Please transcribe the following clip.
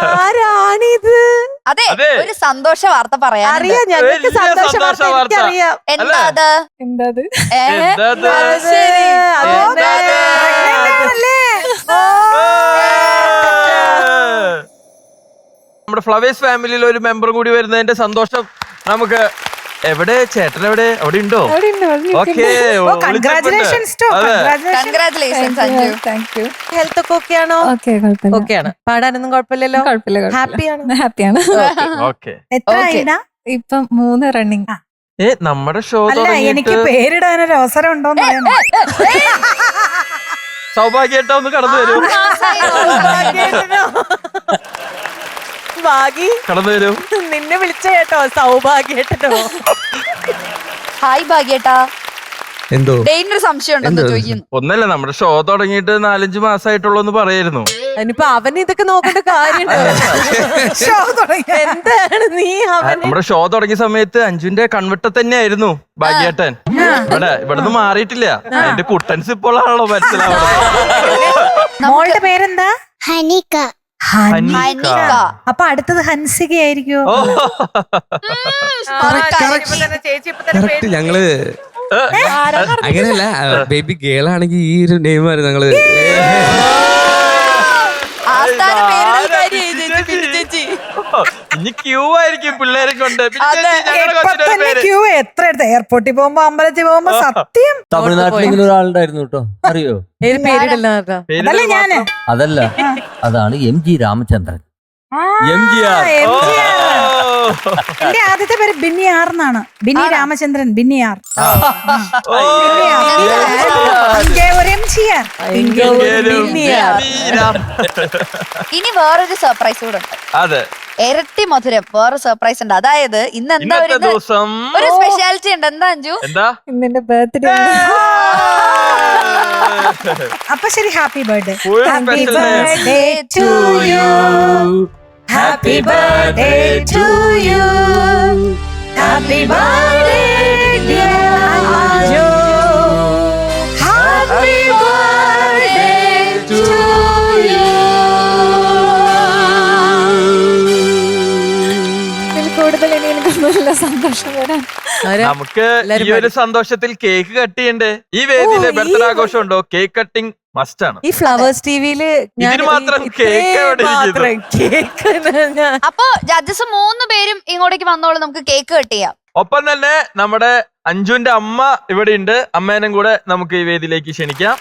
ആരാണിത്? അതെ, ഒരു സന്തോഷ വാർത്ത പറയാൻ അറിയാം, ഞങ്ങൾക്ക് സന്തോഷ വാർത്ത എനിക്കറിയാം. എന്താ അത്? നമ്മുടെ ഫ്ലവേഴ്സ് ഫാമിലിയിൽ ഒരു മെമ്പർ കൂടി വരുന്നതിന്റെ സന്തോഷം നമുക്ക്. എവിടെ ചേട്ടൻ? എവിടെ? അവിടെ ഉണ്ടോ? ഓക്കെ, ഹെൽത്ത് ഒക്കെ ഓക്കെയാണോ? ഓക്കെയാണ്. പാടാനൊന്നും കുഴപ്പമില്ലല്ലോ? ഹാപ്പിയാണ്. ഓക്കെ. ഇപ്പം 3 റണ്ണിങ്. നമ്മുടെ ഷോ എനിക്ക് പേരിടാനൊരു അവസരം ഉണ്ടോന്ന് സൗഭാഗ്യേട്ട ഒന്ന് കടന്നു വരൂ. കടന്നു വരൂ. നിന്നെ വിളിച്ച കേട്ടോ സൗഭാഗ്യേട്ടോ. ഹായ് ഭാഗ്യേട്ടാ. എന്തോ ഡെയിനൊരു സംശയം ഉണ്ടെന്ന് ചോദിക്കുന്നു. ഒന്നല്ല, നമ്മുടെ ഷോ തുടങ്ങിയിട്ട് 4-5 മാസമായിട്ടുള്ളൂ എന്ന് പറയായിരുന്നു. ഇനിയിപ്പൊ അവന് ഇതൊക്കെ നോക്കേണ്ട കാര്യമുണ്ടോ? എന്താണ് നീ? നമ്മുടെ ഷോ തുടങ്ങിയ സമയത്ത് അഞ്ജുവിന്റെ കൺവെട്ട തന്നെയായിരുന്നു ഭാഗ്യേട്ടൻ. ഇവിടുന്ന് മാറിയിട്ടില്ല. അതിന്റെ കുട്ടൻസ് ഇപ്പോൾ ആണല്ലോ മനസ്സിലാവുന്നത്. മോളുടെ പേരെന്താ? ഹനിക. അപ്പൊ അടുത്തത് ഹൻസിക ആയിരിക്കോ? കറക്റ്റ്. ഞങ്ങള് അങ്ങനെയല്ല, ബേബി ഗേൾ ആണെങ്കിൽ ഈ ഒരു നെയിമായിരുന്നു ഞങ്ങള്. ഇനി ക്യൂ ആയിരിക്കും പിള്ളേരെ കൊണ്ട്. ക്യൂ എത്ര എടുത്ത് എയർപോർട്ടിൽ പോകുമ്പോ അമ്പലത്തിൽ പോകുമ്പോ സത്യം. തമിഴ്നാട്ടിൽ ഇങ്ങനെ ഒരാളുണ്ടായിരുന്നു കേട്ടോ, അറിയോ? അതല്ല ഞാന്. അതല്ല, അതാണ് MG രാമചന്ദ്രൻ. എന്റെ ആദ്യത്തെ പേര് ബിന്നിയാർ എന്നാണ്. ബിന്നി രാമചന്ദ്രൻ, ബിന്നിയാർ. ഇനി വേറൊരു സർപ്രൈസ് കൂടെ ഉണ്ട്. അതെ, ഇരട്ടി മധുരം വേറെ സർപ്രൈസ് ഉണ്ട്. അതായത് ഇന്ന് എന്താ ഒരു സ്പെഷ്യാലിറ്റി ഉണ്ട്. എന്താ അഞ്ജു? ഇന്നെന്റെ ബർത്ത്ഡേ. അപ്പൊ ശരി, happy birthday. Happy birthday to you. Happy birthday to you. Happy birthday dear Anju. Happy birthday to you. കൂടുതൽ ഇനി എനിക്കൊന്നുമില്ല സന്തോഷം വരാൻ. നമുക്ക് ഈ ഒരു സന്തോഷത്തിൽ കേക്ക് കട്ട് ചെയ്യണ്ടേ? ഈ വേദിയിലെ ബർത്ത്ഡേ ആഘോഷം ഉണ്ടോ? കേക്ക് കട്ടിംഗ് മസ്റ്റ് ആണ്. ഈ ഫ്ലവേഴ്സ് ടിവിയില് അപ്പൊ ജഡ്ജസ് 3 പേരും ഇങ്ങോട്ടേക്ക് വന്നോളൂ, നമുക്ക് കേക്ക് കട്ട് ചെയ്യാം. ഒപ്പം തന്നെ നമ്മുടെ അഞ്ജുവിന്റെ അമ്മ ഇവിടെ ഉണ്ട്. അമ്മേനും കൂടെ നമുക്ക് ഈ വേദിയിലേക്ക് ക്ഷണിക്കാം.